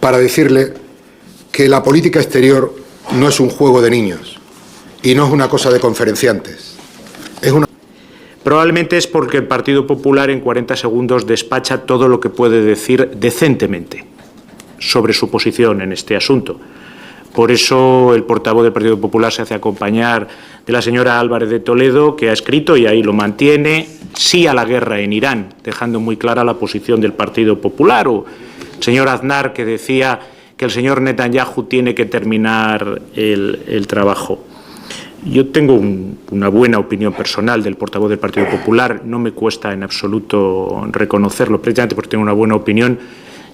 Para decirle que la política exterior no es un juego de niños y no es una cosa de conferenciantes. Probablemente es porque el Partido Popular en 40 segundos despacha todo lo que puede decir decentemente sobre su posición en este asunto. Por eso el portavoz del Partido Popular se hace acompañar de la señora Álvarez de Toledo, que ha escrito, y ahí lo mantiene, sí a la guerra en Irán, dejando muy clara la posición del Partido Popular, o el señor Aznar, que decía que el señor Netanyahu tiene que terminar el trabajo. Yo tengo una buena opinión personal del portavoz del Partido Popular, no me cuesta en absoluto reconocerlo, precisamente porque tengo una buena opinión.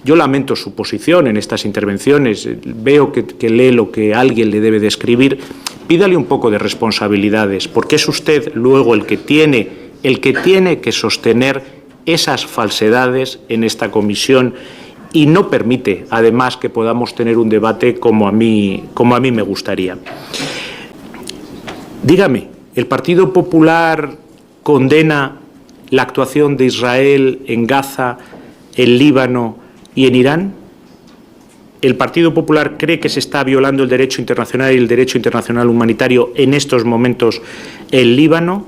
Yo lamento su posición en estas intervenciones, veo que lee lo que alguien le debe de escribir. Pídale un poco de responsabilidades, porque es usted luego el que tiene que sostener esas falsedades en esta comisión y no permite, además, que podamos tener un debate como a mí me gustaría. Dígame, ¿el Partido Popular condena la actuación de Israel en Gaza, en Líbano y en Irán? ¿El Partido Popular cree que se está violando el derecho internacional y el derecho internacional humanitario en estos momentos en Líbano?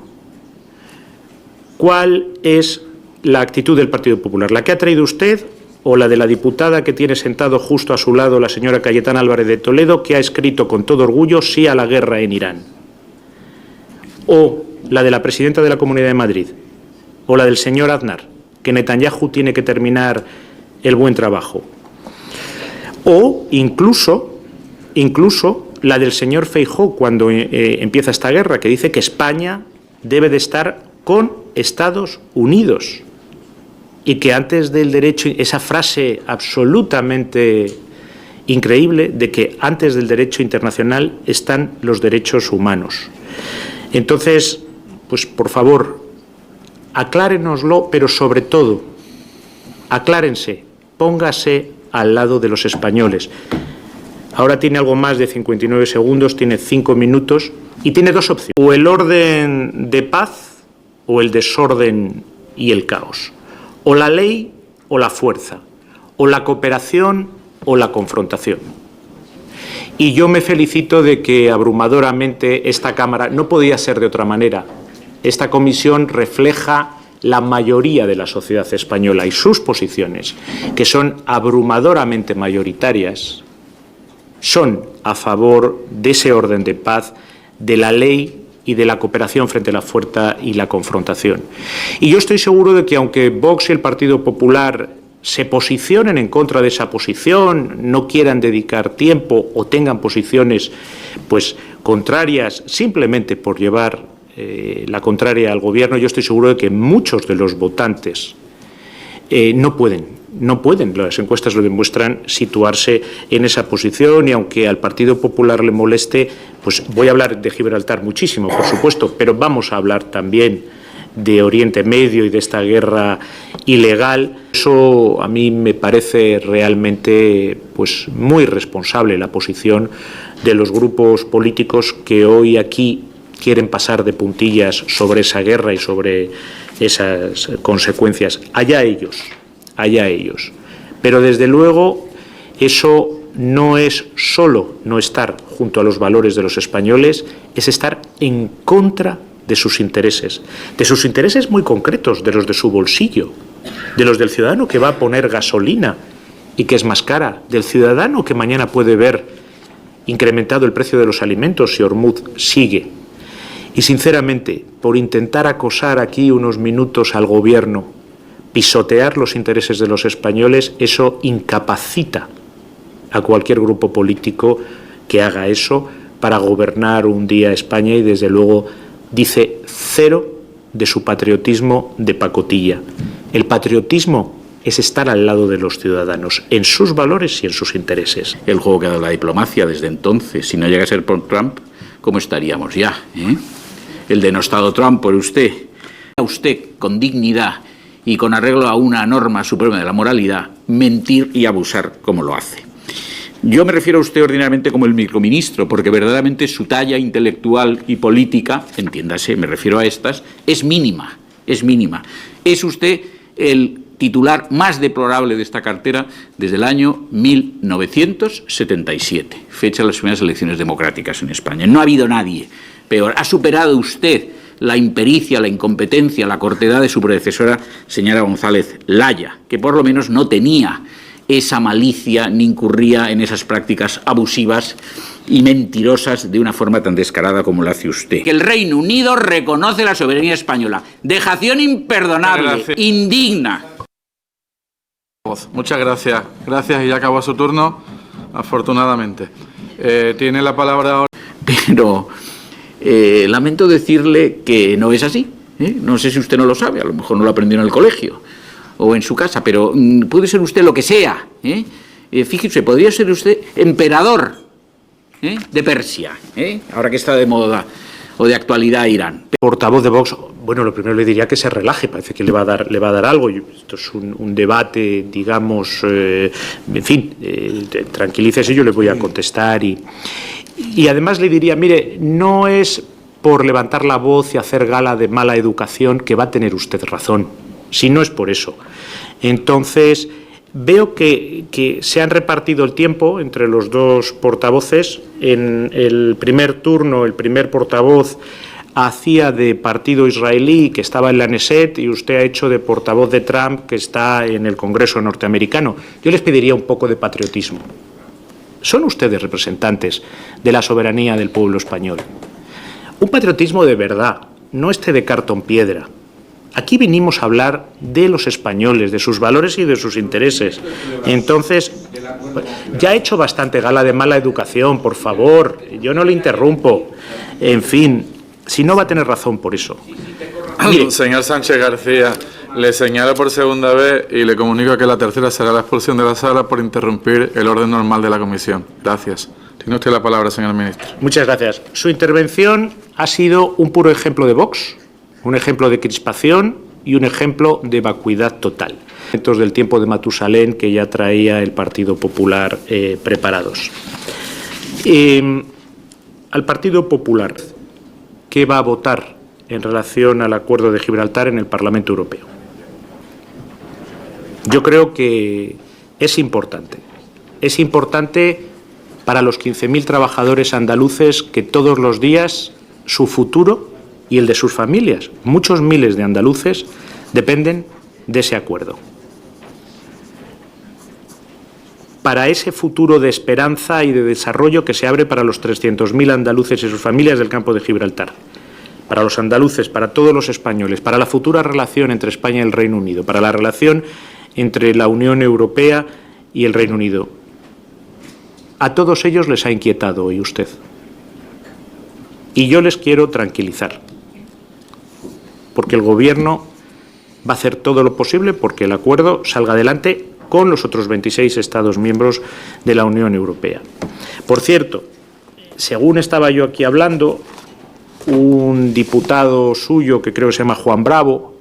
¿Cuál es la actitud del Partido Popular? ¿La que ha traído usted o la de la diputada que tiene sentado justo a su lado, la señora Cayetana Álvarez de Toledo, que ha escrito con todo orgullo sí a la guerra en Irán? ¿O la de la presidenta de la Comunidad de Madrid? ¿O la del señor Aznar, que Netanyahu tiene que terminar el buen trabajo? O incluso la del señor Feijóo cuando empieza esta guerra, que dice que España debe de estar con Estados Unidos y que antes del derecho, esa frase absolutamente increíble de que antes del derecho internacional están los derechos humanos. Entonces, pues por favor, aclárenoslo, pero sobre todo, aclárense, póngase al lado de los españoles. Ahora tiene algo más de 59 segundos, tiene 5 minutos y tiene dos opciones: o el orden de paz o el desorden y el caos, o la ley o la fuerza, o la cooperación o la confrontación. Y yo me felicito de que abrumadoramente esta Cámara, no podía ser de otra manera, esta comisión refleja la mayoría de la sociedad española y sus posiciones, que son abrumadoramente mayoritarias, son a favor de ese orden de paz, de la ley y de la cooperación frente a la fuerza y la confrontación. Y yo estoy seguro de que aunque Vox y el Partido Popular se posicionen en contra de esa posición, no quieran dedicar tiempo o tengan posiciones pues contrarias simplemente por llevar la contraria al Gobierno, yo estoy seguro de que muchos de los votantes no pueden, las encuestas lo demuestran, situarse en esa posición, y aunque al Partido Popular le moleste, pues voy a hablar de Gibraltar muchísimo, por supuesto, pero vamos a hablar también de Oriente Medio y de esta guerra ilegal. Eso a mí me parece realmente pues muy responsable la posición de los grupos políticos que hoy aquí quieren pasar de puntillas sobre esa guerra y sobre esas consecuencias. Allá ellos. Pero desde luego eso no es solo no estar junto a los valores de los españoles, es estar en contra de sus intereses muy concretos, de los de su bolsillo, de los del ciudadano que va a poner gasolina y que es más cara, del ciudadano que mañana puede ver incrementado el precio de los alimentos si Hormuz sigue. Y sinceramente, por intentar acosar aquí unos minutos al Gobierno, pisotear los intereses de los españoles, eso incapacita a cualquier grupo político que haga eso para gobernar un día España, y desde luego dice cero de su patriotismo de pacotilla. El patriotismo es estar al lado de los ciudadanos, en sus valores y en sus intereses. El juego que ha dado la diplomacia desde entonces, si no llega a ser por Trump, ¿cómo estaríamos ya? El denostado Trump por usted. A usted, con dignidad y con arreglo a una norma suprema de la moralidad, mentir y abusar como lo hace. Yo me refiero a usted ordinariamente como el microministro, porque verdaderamente su talla intelectual y política, entiéndase, me refiero a estas, es mínima. Es usted el titular más deplorable de esta cartera desde el año 1977, fecha de las primeras elecciones democráticas en España. No ha habido nadie peor. Ha superado usted la impericia, la incompetencia, la cortedad de su predecesora, señora González Laya, que por lo menos no tenía esa malicia ni incurría en esas prácticas abusivas y mentirosas de una forma tan descarada como la hace usted. Que el Reino Unido reconoce la soberanía española. Dejación imperdonable, indigna. Muchas gracias. Gracias, y ya acabó su turno, afortunadamente. Tiene la palabra ahora. Pero lamento decirle que no es así. No sé si usted no lo sabe, a lo mejor no lo aprendió en el colegio o en su casa, pero puede ser usted lo que sea. Fíjese, podría ser usted emperador de Persia, ahora que está de moda o de actualidad Irán. Portavoz de Vox, bueno, lo primero le diría que se relaje, parece que le va a dar algo. Esto es un debate, digamos, en fin, tranquilícese, yo le voy a contestar y además le diría, mire, no es por levantar la voz y hacer gala de mala educación que va a tener usted razón, si no es por eso. Entonces, veo que se han repartido el tiempo entre los dos portavoces. En el primer turno, el primer portavoz hacía de partido israelí, que estaba en la Knesset, y usted ha hecho de portavoz de Trump, que está en el Congreso norteamericano. Yo les pediría un poco de patriotismo. Son ustedes representantes de la soberanía del pueblo español. Un patriotismo de verdad, no este de cartón piedra. Aquí vinimos a hablar de los españoles, de sus valores y de sus intereses. Entonces, ya ha hecho bastante gala de mala educación, por favor, yo no le interrumpo. En fin, si no va a tener razón por eso. Mire, señor Sánchez García, le señalo por segunda vez y le comunico que la tercera será la expulsión de la sala por interrumpir el orden normal de la comisión. Gracias. Tiene usted la palabra, señor ministro. Muchas gracias. Su intervención ha sido un puro ejemplo de Vox, un ejemplo de crispación y un ejemplo de vacuidad total. Del tiempo de Matusalén que ya traía el Partido Popular preparados. Al Partido Popular, ¿qué va a votar en relación al acuerdo de Gibraltar en el Parlamento Europeo? Yo creo que es importante. Es importante para los 15.000 trabajadores andaluces que todos los días su futuro y el de sus familias, muchos miles de andaluces, dependen de ese acuerdo. Para ese futuro de esperanza y de desarrollo que se abre para los 300.000 andaluces y sus familias del campo de Gibraltar, para los andaluces, para todos los españoles, para la futura relación entre España y el Reino Unido, para la relación entre la Unión Europea y el Reino Unido. A todos ellos les ha inquietado hoy usted. Y yo les quiero tranquilizar, porque el Gobierno va a hacer todo lo posible porque el acuerdo salga adelante con los otros 26 Estados miembros de la Unión Europea. Por cierto, según estaba yo aquí hablando, un diputado suyo, que creo que se llama Juan Bravo,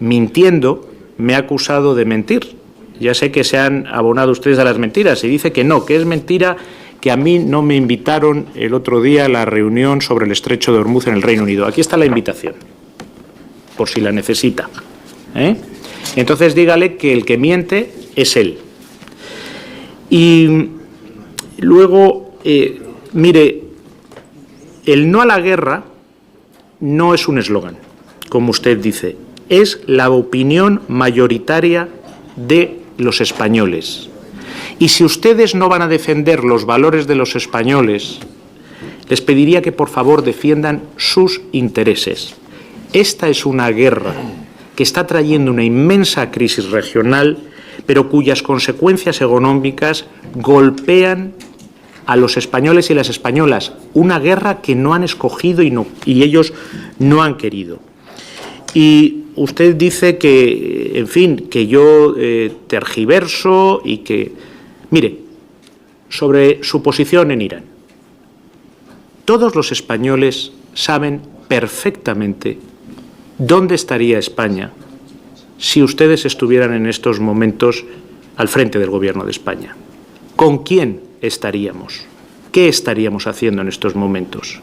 mintiendo, me ha acusado de mentir. Ya sé que se han abonado ustedes a las mentiras y dice que no, que es mentira, que a mí no me invitaron el otro día a la reunión sobre el Estrecho de Ormuz en el Reino Unido. Aquí está la invitación, por si la necesita. Entonces dígale que el que miente es él. Y luego, mire, el no a la guerra no es un eslogan, como usted dice, es la opinión mayoritaria de los españoles. Y si ustedes no van a defender los valores de los españoles, les pediría que por favor defiendan sus intereses. Esta es una guerra que está trayendo una inmensa crisis regional, pero cuyas consecuencias económicas golpean a los españoles y las españolas. Una guerra que no han escogido y ellos no han querido. Y usted dice que, en fin, que yo tergiverso y que... Mire, sobre su posición en Irán. Todos los españoles saben perfectamente dónde estaría España si ustedes estuvieran en estos momentos al frente del Gobierno de España. ¿Con quién estaríamos? ¿Qué estaríamos haciendo en estos momentos?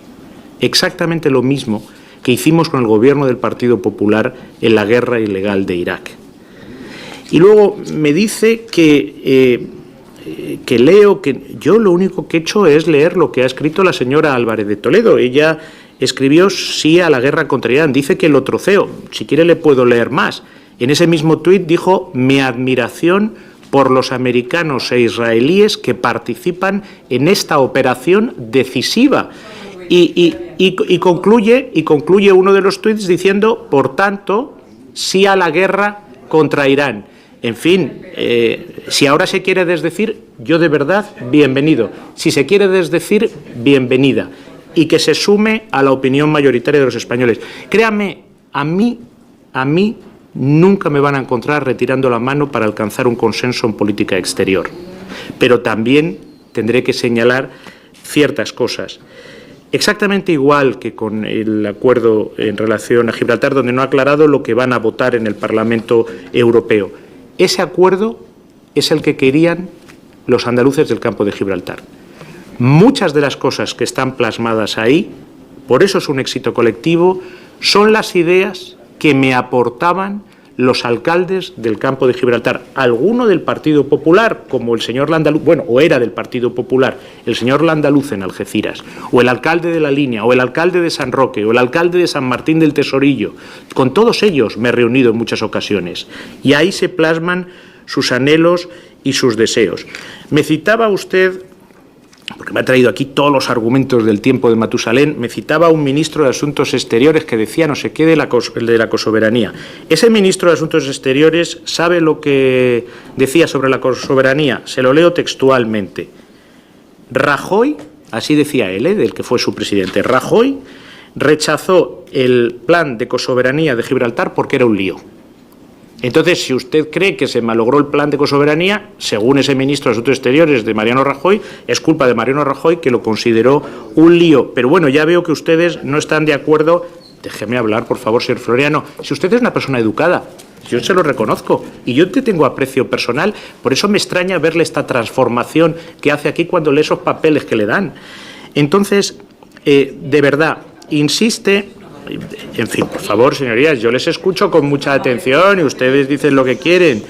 Exactamente lo mismo que hicimos con el Gobierno del Partido Popular en la guerra ilegal de Irak. Y luego me dice que leo, que yo lo único que he hecho es leer lo que ha escrito la señora Álvarez de Toledo. Ella escribió sí a la guerra contra Irán, dice que lo troceo, si quiere le puedo leer más. En ese mismo tuit dijo: mi admiración por los americanos e israelíes que participan en esta operación decisiva. Y concluye uno de los tuits diciendo, por tanto, sí a la guerra contra Irán. En fin, si ahora se quiere desdecir, yo de verdad, bienvenido. Si se quiere desdecir, bienvenida. Y que se sume a la opinión mayoritaria de los españoles. Créame, a mí nunca me van a encontrar retirando la mano para alcanzar un consenso en política exterior. Pero también tendré que señalar ciertas cosas. Exactamente igual que con el acuerdo en relación a Gibraltar, donde no ha aclarado lo que van a votar en el Parlamento Europeo. Ese acuerdo es el que querían los andaluces del campo de Gibraltar. Muchas de las cosas que están plasmadas ahí, por eso es un éxito colectivo, son las ideas que me aportaban los alcaldes del campo de Gibraltar, alguno del Partido Popular, como el señor Landaluz, bueno, o era del Partido Popular, el señor Landaluz en Algeciras, o el alcalde de La Línea, o el alcalde de San Roque, o el alcalde de San Martín del Tesorillo. Con todos ellos me he reunido en muchas ocasiones, y ahí se plasman sus anhelos y sus deseos. Me citaba usted, porque me ha traído aquí todos los argumentos del tiempo de Matusalén, me citaba un ministro de Asuntos Exteriores que decía no sé qué de la cosoberanía. Ese ministro de Asuntos Exteriores sabe lo que decía sobre la cosoberanía, se lo leo textualmente. Rajoy, así decía él, del que fue su presidente, Rajoy rechazó el plan de cosoberanía de Gibraltar porque era un lío. Entonces, si usted cree que se malogró el plan de cosoberanía, según ese ministro de Asuntos Exteriores de Mariano Rajoy, es culpa de Mariano Rajoy, que lo consideró un lío. Pero bueno, ya veo que ustedes no están de acuerdo. Déjeme hablar, por favor, señor Floriano. Si usted es una persona educada, yo se lo reconozco, y yo te tengo aprecio personal, por eso me extraña verle esta transformación que hace aquí cuando lee esos papeles que le dan. Entonces, de verdad, insiste. En fin, por favor, señorías, yo les escucho con mucha atención y ustedes dicen lo que quieren.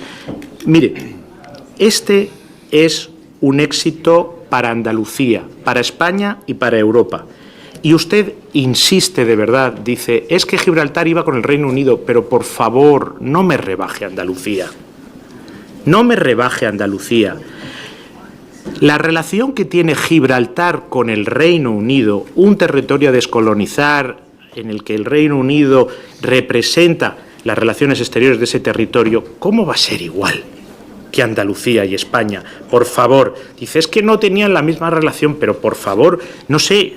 Mire, este es un éxito para Andalucía, para España y para Europa. Y usted insiste de verdad, dice, es que Gibraltar iba con el Reino Unido, pero por favor, no me rebaje Andalucía. No me rebaje Andalucía. La relación que tiene Gibraltar con el Reino Unido, un territorio a descolonizar, en el que el Reino Unido representa las relaciones exteriores de ese territorio, ¿cómo va a ser igual que Andalucía y España? Por favor, dice, es que no tenían la misma relación, pero por favor, no sé,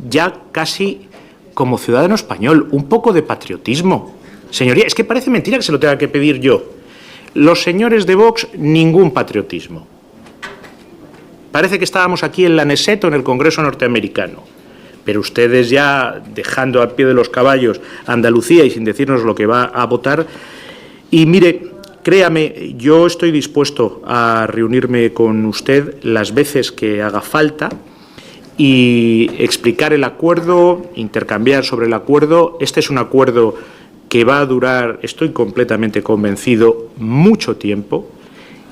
ya casi como ciudadano español, un poco de patriotismo. Señoría, es que parece mentira que se lo tenga que pedir yo. Los señores de Vox, ningún patriotismo. Parece que estábamos aquí en la Knesset o en el Congreso norteamericano. Pero ustedes ya, dejando al pie de los caballos Andalucía y sin decirnos lo que va a votar. Y mire, créame, yo estoy dispuesto a reunirme con usted las veces que haga falta y explicar el acuerdo, intercambiar sobre el acuerdo. Este es un acuerdo que va a durar, estoy completamente convencido, mucho tiempo,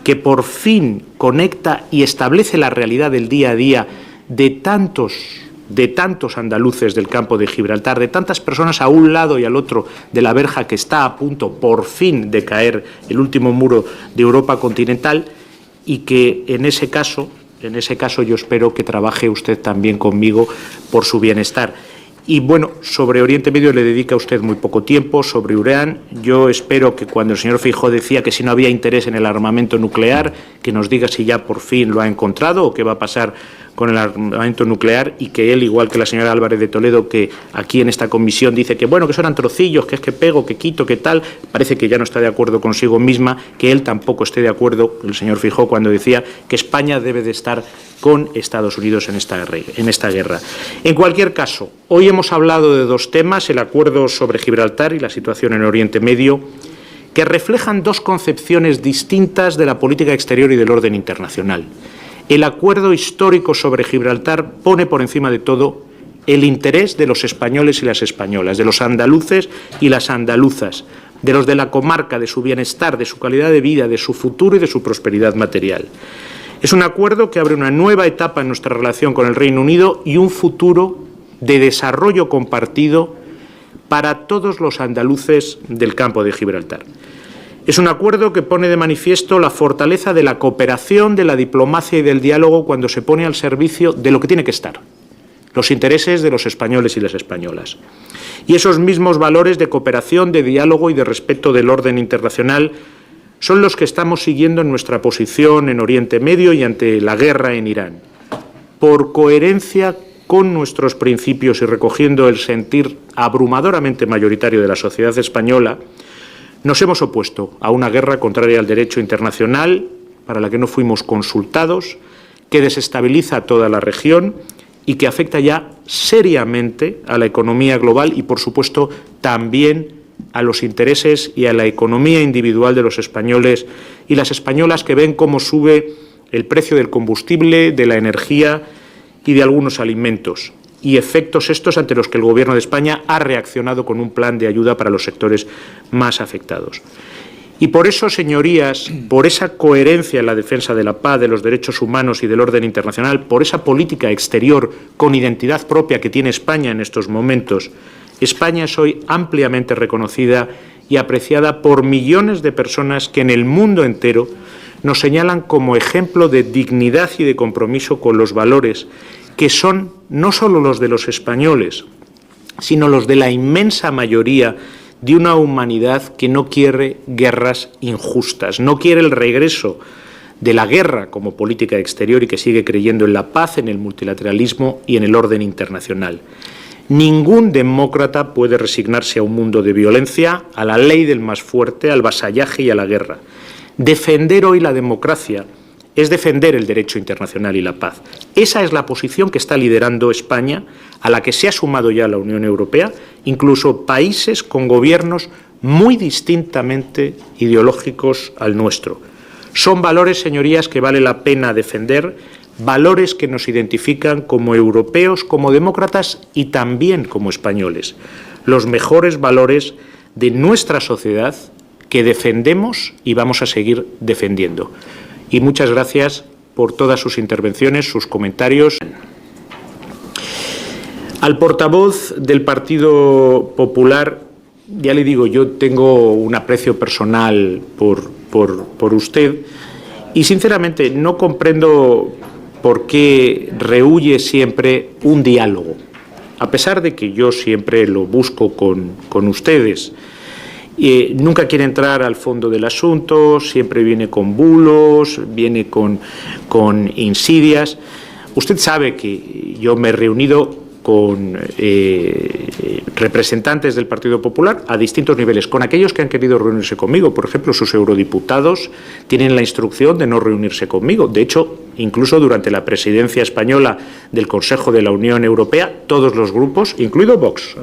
que por fin conecta y establece la realidad del día a día de tantos andaluces del campo de Gibraltar, de tantas personas a un lado y al otro de la verja que está a punto, por fin, de caer el último muro de Europa continental, y que en ese caso yo espero que trabaje usted también conmigo por su bienestar. Y bueno, sobre Oriente Medio le dedica usted muy poco tiempo, sobre Irán. Yo espero que cuando el señor Feijóo decía que si no había interés en el armamento nuclear, que nos diga si ya por fin lo ha encontrado o qué va a pasar con el armamento nuclear, y que él, igual que la señora Álvarez de Toledo, que aquí en esta comisión dice que bueno, que son trocillos, que es que pego, que quito, que tal, parece que ya no está de acuerdo consigo misma, que él tampoco esté de acuerdo, el señor Feijóo, cuando decía que España debe de estar con Estados Unidos en esta guerra. En cualquier caso, hoy hemos hablado de dos temas, el acuerdo sobre Gibraltar y la situación en Oriente Medio, que reflejan dos concepciones distintas de la política exterior y del orden internacional. El acuerdo histórico sobre Gibraltar pone por encima de todo el interés de los españoles y las españolas, de los andaluces y las andaluzas, de los de la comarca, de su bienestar, de su calidad de vida, de su futuro y de su prosperidad material. Es un acuerdo que abre una nueva etapa en nuestra relación con el Reino Unido y un futuro de desarrollo compartido para todos los andaluces del campo de Gibraltar. Es un acuerdo que pone de manifiesto la fortaleza de la cooperación, de la diplomacia y del diálogo cuando se pone al servicio de lo que tiene que estar, los intereses de los españoles y las españolas. Y esos mismos valores de cooperación, de diálogo y de respeto del orden internacional son los que estamos siguiendo en nuestra posición en Oriente Medio y ante la guerra en Irán. Por coherencia con nuestros principios y recogiendo el sentir abrumadoramente mayoritario de la sociedad española, nos hemos opuesto a una guerra contraria al derecho internacional, para la que no fuimos consultados, que desestabiliza a toda la región y que afecta ya seriamente a la economía global y, por supuesto, también a los intereses y a la economía individual de los españoles y las españolas, que ven cómo sube el precio del combustible, de la energía y de algunos alimentos, y efectos estos ante los que el Gobierno de España ha reaccionado con un plan de ayuda para los sectores más afectados. Y por eso, señorías, por esa coherencia en la defensa de la paz, de los derechos humanos y del orden internacional, por esa política exterior con identidad propia que tiene España en estos momentos, España es hoy ampliamente reconocida y apreciada por millones de personas que en el mundo entero nos señalan como ejemplo de dignidad y de compromiso con los valores que son no solo los de los españoles, sino los de la inmensa mayoría de una humanidad que no quiere guerras injustas, no quiere el regreso de la guerra como política exterior y que sigue creyendo en la paz, en el multilateralismo y en el orden internacional. Ningún demócrata puede resignarse a un mundo de violencia, a la ley del más fuerte, al vasallaje y a la guerra. Defender hoy la democracia es defender el derecho internacional y la paz. Esa es la posición que está liderando España, a la que se ha sumado ya la Unión Europea, incluso países con gobiernos muy distintamente ideológicos al nuestro. Son valores, señorías, que vale la pena defender, valores que nos identifican como europeos, como demócratas y también como españoles. Los mejores valores de nuestra sociedad que defendemos y vamos a seguir defendiendo. Y muchas gracias por todas sus intervenciones, sus comentarios. Al portavoz del Partido Popular, ya le digo, yo tengo un aprecio personal por usted y, sinceramente, no comprendo por qué rehúye siempre un diálogo, a pesar de que yo siempre lo busco con ustedes. Nunca quiere entrar al fondo del asunto, siempre viene con bulos, viene con insidias. Usted sabe que yo me he reunido con representantes del Partido Popular a distintos niveles, con aquellos que han querido reunirse conmigo. Por ejemplo, sus eurodiputados tienen la instrucción de no reunirse conmigo. De hecho, incluso durante la presidencia española del Consejo de la Unión Europea, todos los grupos, incluido Vox,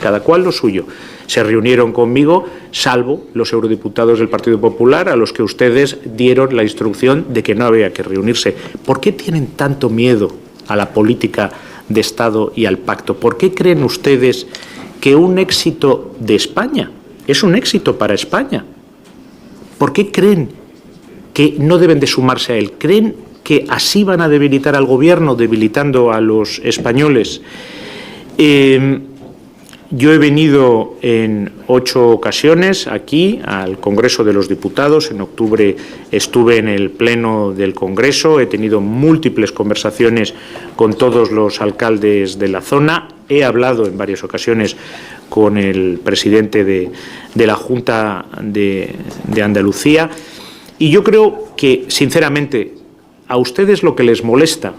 cada cual lo suyo, se reunieron conmigo, salvo los eurodiputados del Partido Popular, a los que ustedes dieron la instrucción de que no había que reunirse. ¿Por qué tienen tanto miedo a la política de Estado y al pacto? ¿Por qué creen ustedes que un éxito de España es un éxito para España? ¿Por qué creen que no deben de sumarse a él? ¿Creen que así van a debilitar al gobierno, debilitando a los españoles? Yo he venido en 8 ocasiones aquí al Congreso de los Diputados. En octubre estuve en el Pleno del Congreso. He tenido múltiples conversaciones con todos los alcaldes de la zona. He hablado en varias ocasiones con el presidente de la Junta de Andalucía. Y yo creo que, sinceramente, a ustedes lo que les molesta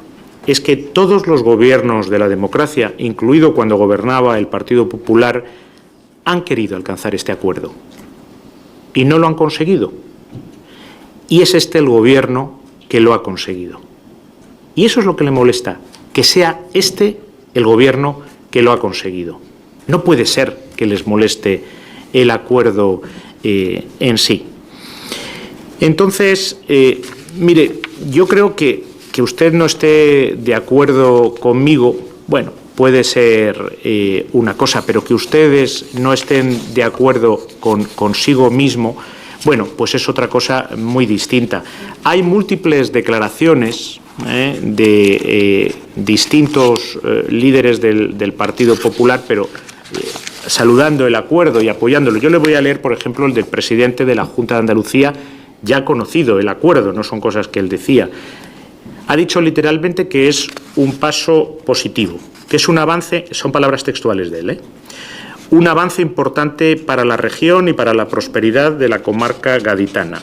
es que todos los gobiernos de la democracia, incluido cuando gobernaba el Partido Popular, han querido alcanzar este acuerdo y no lo han conseguido. Y es este el gobierno que lo ha conseguido. Y eso es lo que le molesta, que sea este el gobierno que lo ha conseguido. No puede ser que les moleste el acuerdo en sí. Entonces, mire, yo creo que usted no esté de acuerdo conmigo, bueno, puede ser una cosa, pero que ustedes no estén de acuerdo consigo mismo, bueno, pues es otra cosa muy distinta. Hay múltiples declaraciones de distintos líderes del Partido Popular, pero saludando el acuerdo y apoyándolo. Yo le voy a leer, por ejemplo, el del presidente de la Junta de Andalucía, ya conocido el acuerdo, no son cosas que él decía. Ha dicho literalmente que es un paso positivo, que es un avance, son palabras textuales de él, un avance importante para la región y para la prosperidad de la comarca gaditana.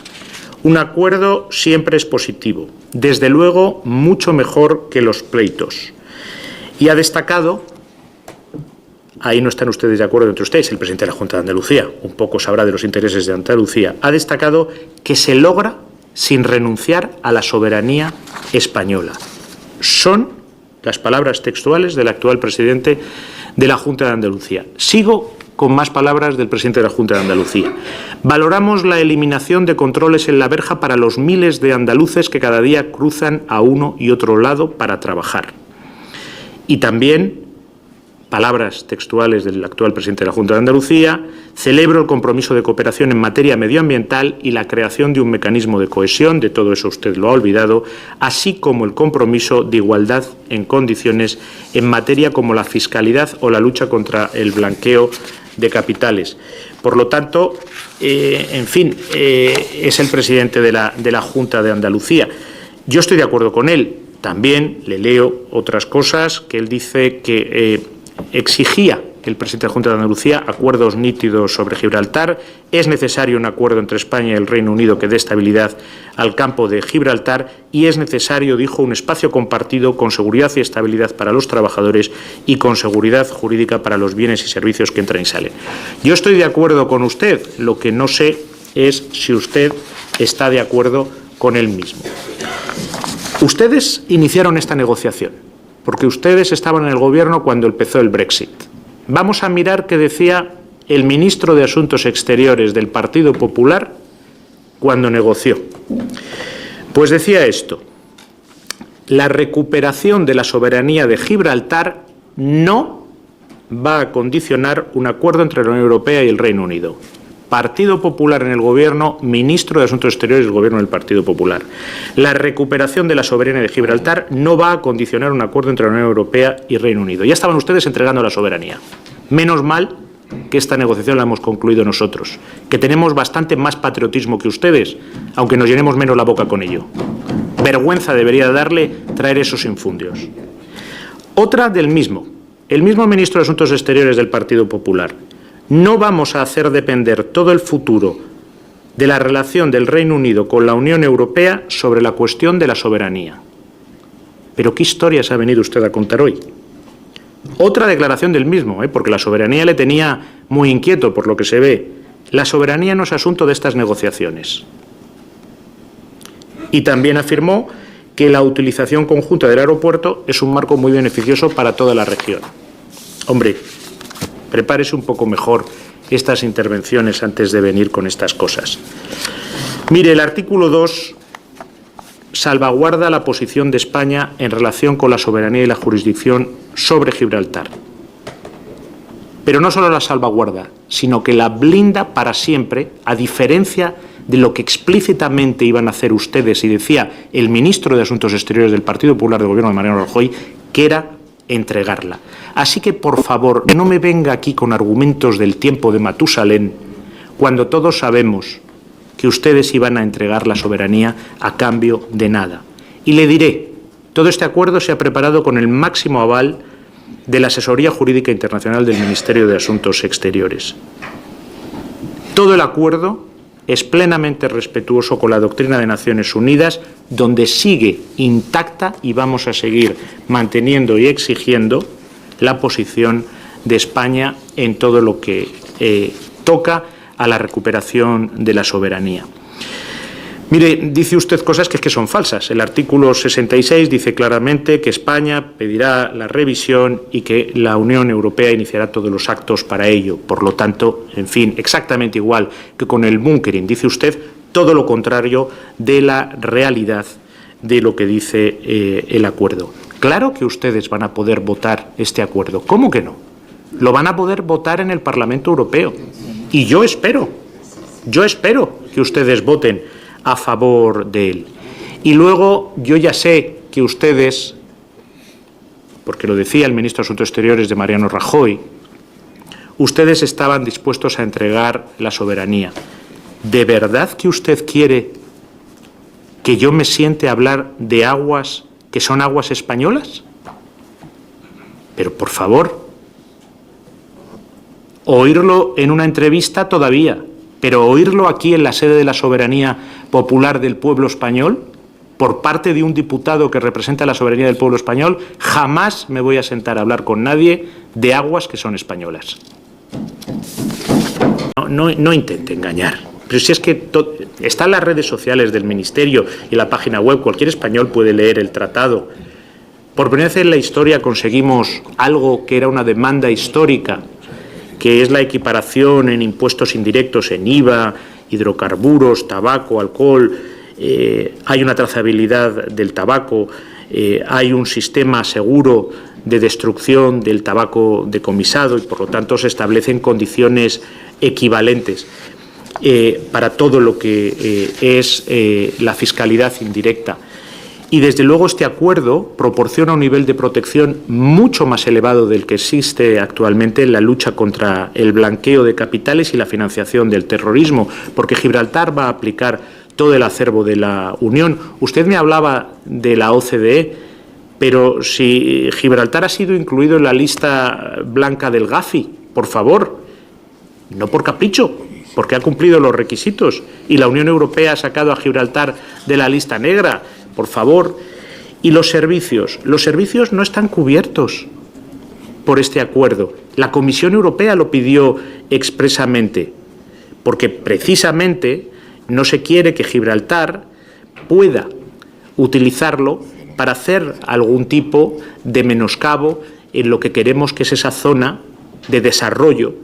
Un acuerdo siempre es positivo, desde luego mucho mejor que los pleitos. Y ha destacado, ahí no están ustedes de acuerdo entre ustedes, el presidente de la Junta de Andalucía, un poco sabrá de los intereses de Andalucía, ha destacado que se logra sin renunciar a la soberanía española. Son las palabras textuales del actual presidente de la Junta de Andalucía. Sigo con más palabras del presidente de la Junta de Andalucía. Valoramos la eliminación de controles en la verja para los miles de andaluces que cada día cruzan a uno y otro lado para trabajar. Y también, palabras textuales del actual presidente de la Junta de Andalucía, celebro el compromiso de cooperación en materia medioambiental y la creación de un mecanismo de cohesión, de todo eso usted lo ha olvidado, así como el compromiso de igualdad en condiciones en materia como la fiscalidad o la lucha contra el blanqueo de capitales. Por lo tanto, en fin, es el presidente de la Junta de Andalucía. Yo estoy de acuerdo con él. También le leo otras cosas que él dice que exigía el presidente de la Junta de Andalucía acuerdos nítidos sobre Gibraltar. Es necesario un acuerdo entre España y el Reino Unido que dé estabilidad al campo de Gibraltar y es necesario, dijo, un espacio compartido con seguridad y estabilidad para los trabajadores y con seguridad jurídica para los bienes y servicios que entran y salen. Yo estoy de acuerdo con usted, lo que no sé es si usted está de acuerdo con él mismo. Ustedes iniciaron esta negociación, porque ustedes estaban en el Gobierno cuando empezó el Brexit. Vamos a mirar qué decía el ministro de Asuntos Exteriores del Partido Popular cuando negoció. Pues decía esto: la recuperación de la soberanía de Gibraltar no va a condicionar un acuerdo entre la Unión Europea y el Reino Unido. Partido Popular en el Gobierno, ministro de Asuntos Exteriores del Gobierno del Partido Popular. La recuperación de la soberanía de Gibraltar no va a condicionar un acuerdo entre la Unión Europea y Reino Unido. Ya estaban ustedes entregando la soberanía. Menos mal que esta negociación la hemos concluido nosotros, que tenemos bastante más patriotismo que ustedes, aunque nos llenemos menos la boca con ello. Vergüenza debería darle traer esos infundios. Otra del mismo, el mismo ministro de Asuntos Exteriores del Partido Popular. No vamos a hacer depender todo el futuro de la relación del Reino Unido con la Unión Europea sobre la cuestión de la soberanía. ¿Pero qué historias ha venido usted a contar hoy? Otra declaración del mismo, porque la soberanía le tenía muy inquieto por lo que se ve. La soberanía no es asunto de estas negociaciones. Y también afirmó que la utilización conjunta del aeropuerto es un marco muy beneficioso para toda la región. Hombre, prepárese un poco mejor estas intervenciones antes de venir con estas cosas. Mire, el artículo 2 salvaguarda la posición de España en relación con la soberanía y la jurisdicción sobre Gibraltar. Pero no solo la salvaguarda, sino que la blinda para siempre, a diferencia de lo que explícitamente iban a hacer ustedes, y decía el ministro de Asuntos Exteriores del Partido Popular del Gobierno de Mariano Rajoy, que era entregarla. Así que, por favor, no me venga aquí con argumentos del tiempo de Matusalén, cuando todos sabemos que ustedes iban a entregar la soberanía a cambio de nada. Y le diré, todo este acuerdo se ha preparado con el máximo aval de la Asesoría Jurídica Internacional del Ministerio de Asuntos Exteriores. Todo el acuerdo es plenamente respetuoso con la doctrina de Naciones Unidas, donde sigue intacta y vamos a seguir manteniendo y exigiendo la posición de España en todo lo que toca a la recuperación de la soberanía. Mire, dice usted cosas que son falsas. El artículo 66 dice claramente que España pedirá la revisión y que la Unión Europea iniciará todos los actos para ello. Por lo tanto, en fin, exactamente igual que con el bunkering, dice usted todo lo contrario de la realidad de lo que dice el acuerdo. Claro que ustedes van a poder votar este acuerdo. ¿Cómo que no? Lo van a poder votar en el Parlamento Europeo. Y yo espero que ustedes voten a favor de él. Y luego yo ya sé que ustedes, porque lo decía el ministro de Asuntos Exteriores de Mariano Rajoy, ustedes estaban dispuestos a entregar la soberanía. ¿De verdad que usted quiere que yo me siente a hablar de aguas que son aguas españolas? Pero, por favor, oírlo en una entrevista todavía, pero oírlo aquí en la sede de la soberanía popular del pueblo español, por parte de un diputado que representa la soberanía del pueblo español, jamás me voy a sentar a hablar con nadie de aguas que son españolas. No intente engañar. Pero si es que están las redes sociales del Ministerio y la página web, cualquier español puede leer el tratado. Por primera vez en la historia conseguimos algo que era una demanda histórica, que es la equiparación en impuestos indirectos, en IVA, hidrocarburos, tabaco, alcohol. Hay una trazabilidad del tabaco, hay un sistema seguro de destrucción del tabaco decomisado y, por lo tanto, se establecen condiciones equivalentes para todo lo que es la fiscalidad indirecta. Y, desde luego, este acuerdo proporciona un nivel de protección mucho más elevado del que existe actualmente en la lucha contra el blanqueo de capitales y la financiación del terrorismo, porque Gibraltar va a aplicar todo el acervo de la Unión. Usted me hablaba de la OCDE, pero si Gibraltar ha sido incluido en la lista blanca del Gafi, por favor, no por capricho, porque ha cumplido los requisitos, y la Unión Europea ha sacado a Gibraltar de la lista negra, por favor. Y los servicios no están cubiertos por este acuerdo. La Comisión Europea lo pidió expresamente, porque precisamente no se quiere que Gibraltar pueda utilizarlo para hacer algún tipo de menoscabo en lo que queremos que es esa zona de desarrollo.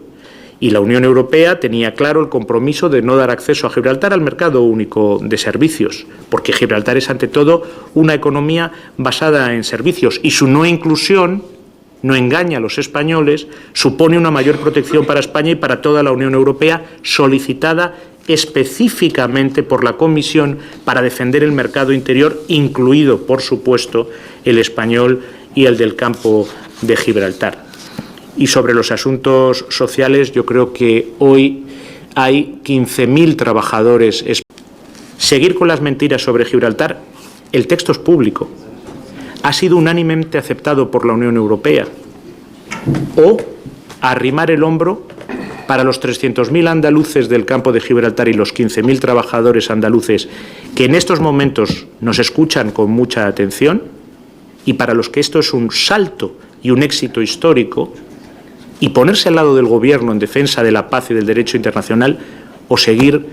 Y la Unión Europea tenía claro el compromiso de no dar acceso a Gibraltar al mercado único de servicios, porque Gibraltar es, ante todo, una economía basada en servicios, y su no inclusión, no engaña a los españoles, supone una mayor protección para España y para toda la Unión Europea, solicitada específicamente por la Comisión para defender el mercado interior, incluido, por supuesto, el español y el del campo de Gibraltar. Y sobre los asuntos sociales, yo creo que hoy hay 15.000 trabajadores. Seguir con las mentiras sobre Gibraltar, el texto es público, ha sido unánimemente aceptado por la Unión Europea. O arrimar el hombro para los 300.000 andaluces del campo de Gibraltar y los 15.000 trabajadores andaluces que en estos momentos nos escuchan con mucha atención, y para los que esto es un salto y un éxito histórico, y ponerse al lado del Gobierno en defensa de la paz y del derecho internacional, o seguir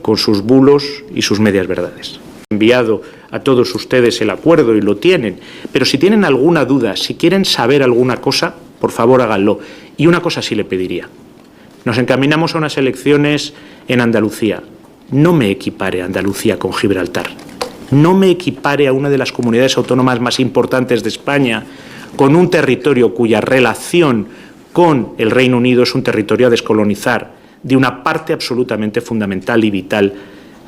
con sus bulos y sus medias verdades. He enviado a todos ustedes el acuerdo y lo tienen, pero si tienen alguna duda, si quieren saber alguna cosa, por favor háganlo. Y una cosa sí le pediría. Nos encaminamos a unas elecciones en Andalucía. No me equipare a Andalucía con Gibraltar. No me equipare a una de las comunidades autónomas más importantes de España con un territorio cuya relación con el Reino Unido es un territorio a descolonizar de una parte absolutamente fundamental y vital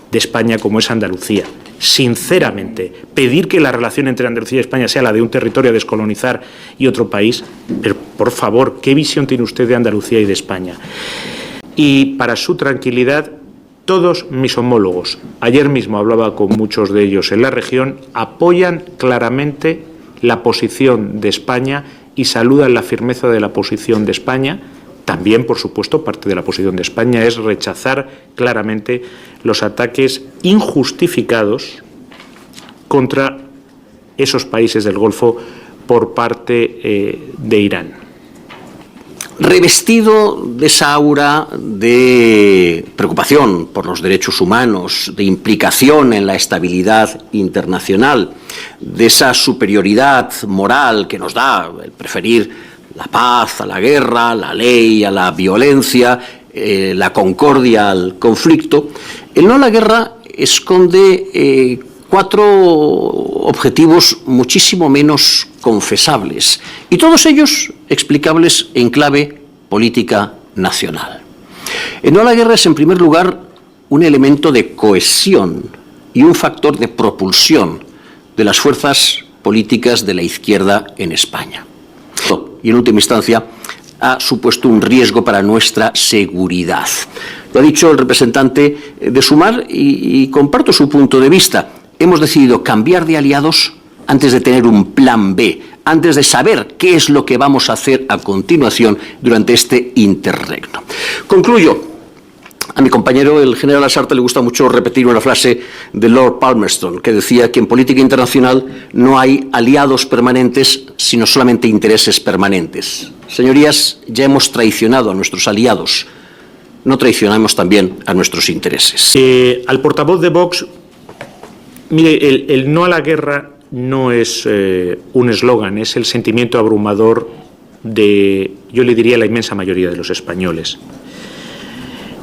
de España como es Andalucía. Sinceramente, pedir que la relación entre Andalucía y España sea la de un territorio a descolonizar y otro país, pero por favor, ¿qué visión tiene usted de Andalucía y de España? Y para su tranquilidad, todos mis homólogos, ayer mismo hablaba con muchos de ellos en la región, apoyan claramente la posición de España y saludan la firmeza de la posición de España. También, por supuesto, parte de la posición de España es rechazar claramente los ataques injustificados contra esos países del Golfo por parte de Irán. Revestido de esa aura de preocupación por los derechos humanos, de implicación en la estabilidad internacional, de esa superioridad moral que nos da el preferir la paz a la guerra, la ley a la violencia, la concordia al conflicto, el no a la guerra esconde 4 objetivos muchísimo menos confesables y todos ellos explicables en clave política nacional. El no a la guerra es, en primer lugar, un elemento de cohesión y un factor de propulsión de las fuerzas políticas de la izquierda en España. Y, en última instancia, ha supuesto un riesgo para nuestra seguridad. Lo ha dicho el representante de Sumar y comparto su punto de vista. Hemos decidido cambiar de aliados antes de tener un plan B, antes de saber qué es lo que vamos a hacer a continuación durante este interregno. Concluyo. A mi compañero, el general Lasarte, le gusta mucho repetir una frase de Lord Palmerston, que decía que en política internacional no hay aliados permanentes, sino solamente intereses permanentes. Señorías, ya hemos traicionado a nuestros aliados. No traicionamos también a nuestros intereses. Al portavoz de Vox, mire, el no a la guerra no es un eslogan, es el sentimiento abrumador de, yo le diría, la inmensa mayoría de los españoles.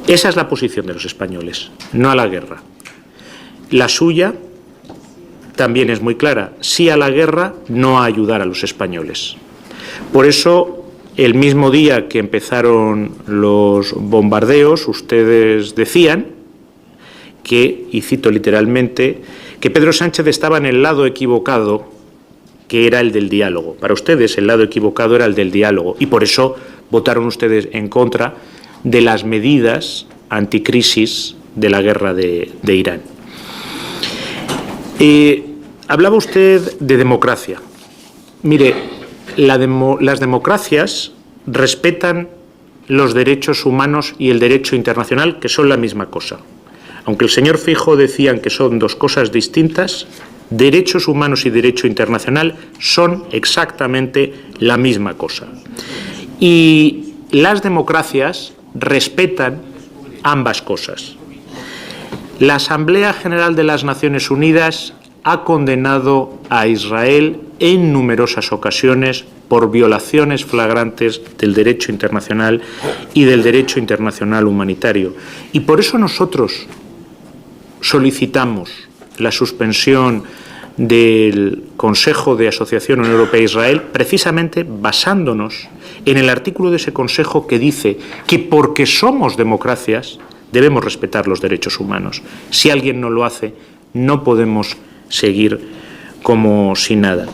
Esa es la posición de los españoles, no a la guerra. La suya también es muy clara, sí a la guerra, no a ayudar a los españoles. Por eso, el mismo día que empezaron los bombardeos, ustedes decían que, y cito literalmente, que Pedro Sánchez estaba en el lado equivocado, que era el del diálogo. Para ustedes el lado equivocado era el del diálogo y por eso votaron ustedes en contra de las medidas anticrisis de la guerra de Irán. Hablaba usted de democracia. Mire, las democracias respetan los derechos humanos y el derecho internacional, que son la misma cosa. Aunque el señor Feijóo decían que son dos cosas distintas, derechos humanos y derecho internacional son exactamente la misma cosa. Y las democracias respetan ambas cosas. La Asamblea General de las Naciones Unidas ha condenado a Israel en numerosas ocasiones por violaciones flagrantes del derecho internacional y del derecho internacional humanitario. Y por eso nosotros solicitamos la suspensión del Consejo de Asociación Unión Europea-Israel, precisamente basándonos en el artículo de ese Consejo que dice que porque somos democracias debemos respetar los derechos humanos. Si alguien no lo hace, no podemos seguir como si nada.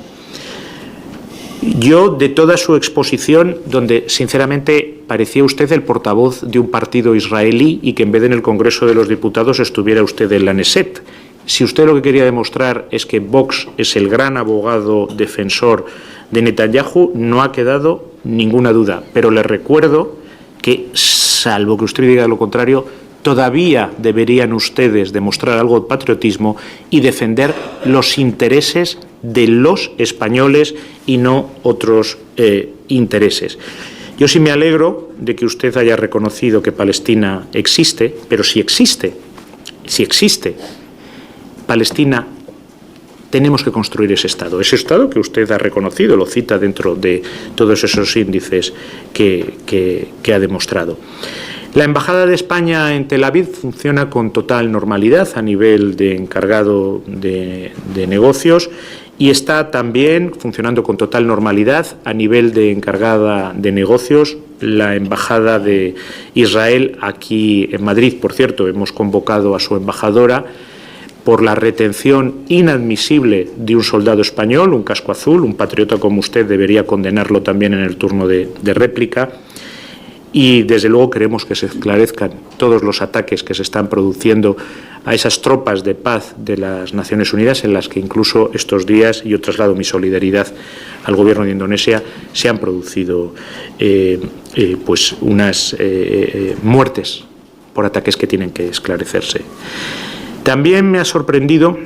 Yo, de toda su exposición, donde sinceramente parecía usted el portavoz de un partido israelí y que en vez de en el Congreso de los Diputados estuviera usted en la Knesset, si usted lo que quería demostrar es que Vox es el gran abogado defensor de Netanyahu, no ha quedado ninguna duda. Pero le recuerdo que, salvo que usted diga lo contrario, todavía deberían ustedes demostrar algo de patriotismo y defender los intereses de los españoles y no otros intereses. Yo sí me alegro de que usted haya reconocido que Palestina existe, pero si existe Palestina, tenemos que construir ese Estado que usted ha reconocido, lo cita dentro de todos esos índices que ha demostrado. La Embajada de España en Tel Aviv funciona con total normalidad a nivel de encargado de negocios y está también funcionando con total normalidad a nivel de encargada de negocios la Embajada de Israel aquí en Madrid. Por cierto, hemos convocado a su embajadora por la retención inadmisible de un soldado español, un casco azul, un patriota como usted debería condenarlo también en el turno de réplica. Y, desde luego, queremos que se esclarezcan todos los ataques que se están produciendo a esas tropas de paz de las Naciones Unidas, en las que incluso estos días, y yo traslado mi solidaridad al Gobierno de Indonesia, se han producido pues unas muertes por ataques que tienen que esclarecerse. También me ha sorprendido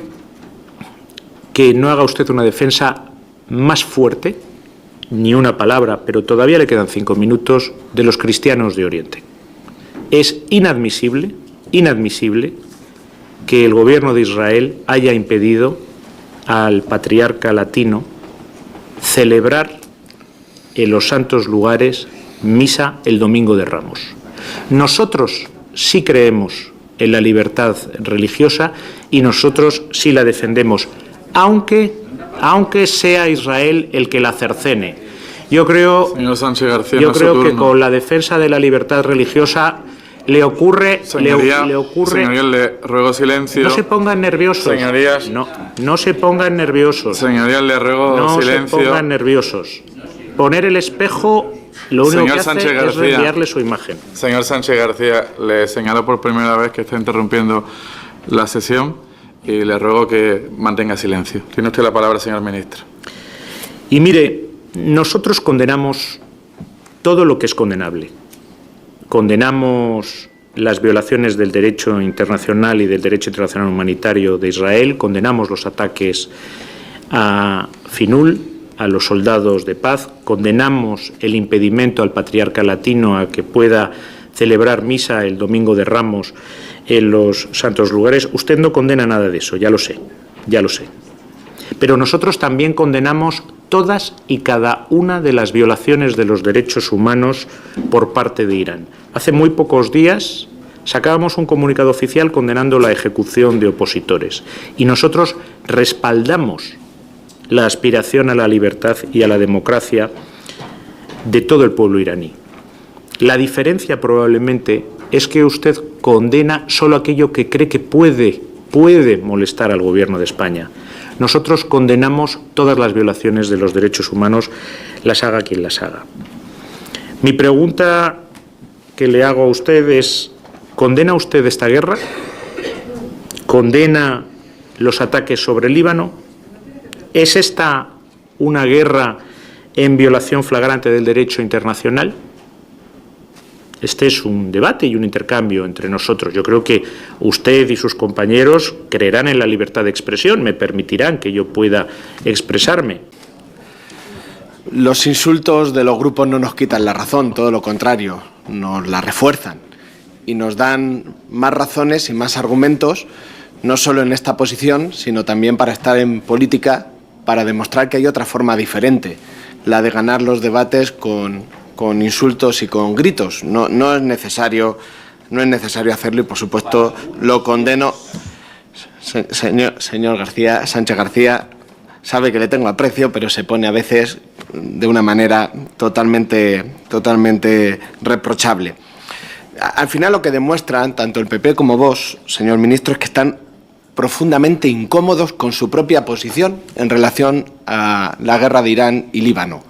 que no haga usted una defensa más fuerte, ni una palabra, pero todavía le quedan 5 minutos, de los cristianos de Oriente. Es inadmisible que el gobierno de Israel haya impedido al patriarca latino celebrar en los santos lugares misa el Domingo de Ramos. Nosotros sí creemos en la libertad religiosa y nosotros sí la defendemos, aunque sea Israel el que la cercene. Yo creo, Señor Sánchez García, yo no es creo su que turno. con la defensa de la libertad religiosa le ocurre... Señorías, Señorías, le ruego silencio. no se pongan nerviosos. Señorías. No se pongan nerviosos. Señorías, le ruego No silencio. se pongan nerviosos. Poner el espejo lo único Señor que hace Sánchez es García. reenviarle su imagen. Señor Sánchez García, le señalo por primera vez que está interrumpiendo la sesión y le ruego que mantenga silencio. Tiene usted la palabra, señor ministro. Y mire, nosotros condenamos todo lo que es condenable. Condenamos las violaciones del derecho internacional y del derecho internacional humanitario de Israel, condenamos los ataques a Finul, a los soldados de paz, condenamos el impedimento al patriarca latino a que pueda celebrar misa el Domingo de Ramos en los santos lugares. Usted no condena nada de eso, ya lo sé. Pero nosotros también condenamos todas y cada una de las violaciones de los derechos humanos por parte de Irán. Hace muy pocos días sacábamos un comunicado oficial condenando la ejecución de opositores y nosotros respaldamos la aspiración a la libertad y a la democracia de todo el pueblo iraní. La diferencia probablemente es que usted condena solo aquello que cree que puede molestar al Gobierno de España. Nosotros condenamos todas las violaciones de los derechos humanos, las haga quien las haga. Mi pregunta que le hago a usted es, ¿condena usted esta guerra? ¿Condena los ataques sobre el Líbano? ¿Es esta una guerra en violación flagrante del derecho internacional? Este es un debate y un intercambio entre nosotros. Yo creo que usted y sus compañeros creerán en la libertad de expresión, me permitirán que yo pueda expresarme. Los insultos de los grupos no nos quitan la razón, todo lo contrario, nos la refuerzan y nos dan más razones y más argumentos, no solo en esta posición, sino también para estar en política, para demostrar que hay otra forma diferente, la de ganar los debates con insultos y con gritos. No es necesario hacerlo y, por supuesto, lo condeno. Señor García, Sánchez García, sabe que le tengo aprecio, pero se pone a veces de una manera totalmente reprochable. Al final lo que demuestran tanto el PP como vos, señor ministro, es que están profundamente incómodos con su propia posición en relación a la guerra de Irán y Líbano.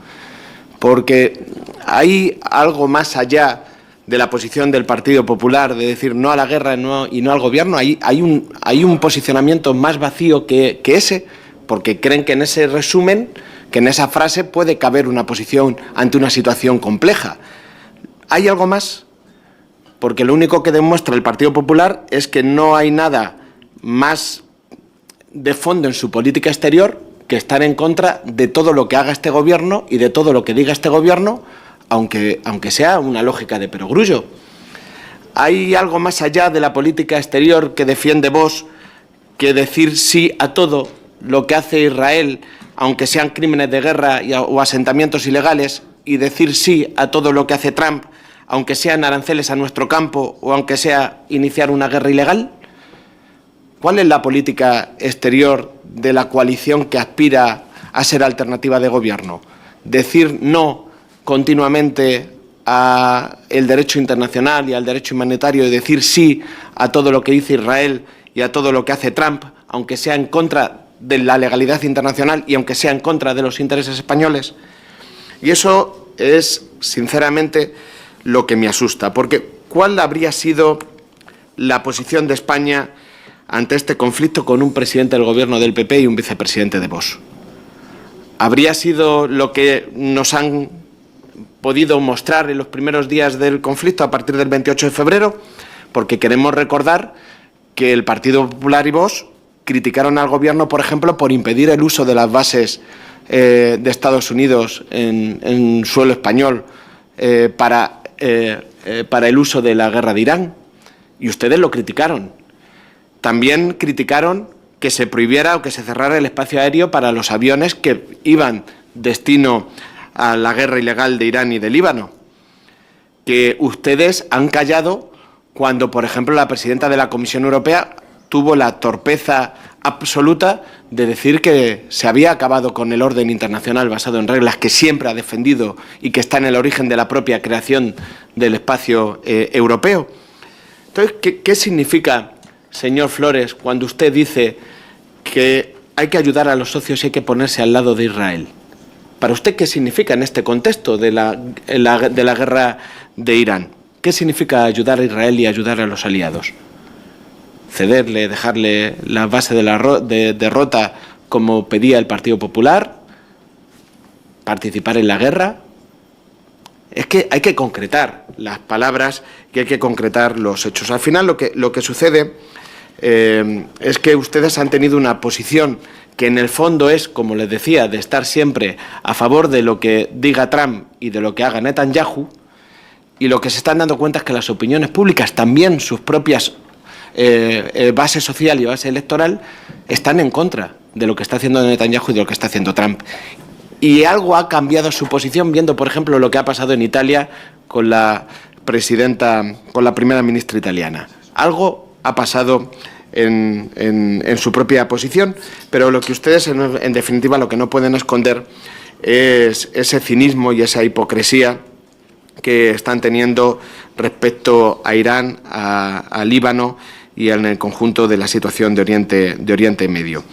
Porque hay algo más allá de la posición del Partido Popular de decir no a la guerra y no al gobierno. Hay un posicionamiento más vacío que ese, porque creen que en ese resumen, que en esa frase puede caber una posición ante una situación compleja. ¿Hay algo más? Porque lo único que demuestra el Partido Popular es que no hay nada más de fondo en su política exterior que estar en contra de todo lo que haga este gobierno y de todo lo que diga este gobierno, aunque sea una lógica de perogrullo. ¿Hay algo más allá de la política exterior que defiende vos que decir sí a todo lo que hace Israel, aunque sean crímenes de guerra o asentamientos ilegales, y decir sí a todo lo que hace Trump, aunque sean aranceles a nuestro campo o aunque sea iniciar una guerra ilegal? ¿Cuál es la política exterior de la coalición que aspira a ser alternativa de gobierno? ¿Decir no continuamente al derecho internacional y al derecho humanitario y decir sí a todo lo que dice Israel y a todo lo que hace Trump, aunque sea en contra de la legalidad internacional y aunque sea en contra de los intereses españoles? Y eso es, sinceramente, lo que me asusta, porque ¿cuál habría sido la posición de España ante este conflicto con un presidente del gobierno del PP y un vicepresidente de Vox? ¿Habría sido lo que nos han podido mostrar en los primeros días del conflicto a partir del 28 de febrero? Porque queremos recordar que el Partido Popular y Vox criticaron al gobierno, por ejemplo, por impedir el uso de las bases de Estados Unidos en suelo español para el uso de la guerra de Irán. Y ustedes lo criticaron. También criticaron que se prohibiera o que se cerrara el espacio aéreo para los aviones que iban destino a la guerra ilegal de Irán y de Líbano. Que ustedes han callado cuando, por ejemplo, la presidenta de la Comisión Europea tuvo la torpeza absoluta de decir que se había acabado con el orden internacional basado en reglas que siempre ha defendido y que está en el origen de la propia creación del espacio europeo. Entonces, ¿qué significa, señor Flores, cuando usted dice que hay que ayudar a los socios y hay que ponerse al lado de Israel? Para usted, ¿qué significa en este contexto de la guerra de Irán? ¿Qué significa ayudar a Israel y ayudar a los aliados? ¿Cederle, dejarle la base de derrota como pedía el Partido Popular? ¿Participar en la guerra? Es que hay que concretar las palabras y hay que concretar los hechos. Al final lo que sucede es que ustedes han tenido una posición que en el fondo es, como les decía, de estar siempre a favor de lo que diga Trump y de lo que haga Netanyahu, y lo que se están dando cuenta es que las opiniones públicas, también sus propias base social y base electoral, están en contra de lo que está haciendo Netanyahu y de lo que está haciendo Trump. Y algo ha cambiado su posición, viendo, por ejemplo, lo que ha pasado en Italia con la primera ministra italiana. Algo ha pasado en su propia posición, pero lo que ustedes, en definitiva, lo que no pueden esconder es ese cinismo y esa hipocresía que están teniendo respecto a Irán, a Líbano y en el conjunto de la situación de Oriente Medio.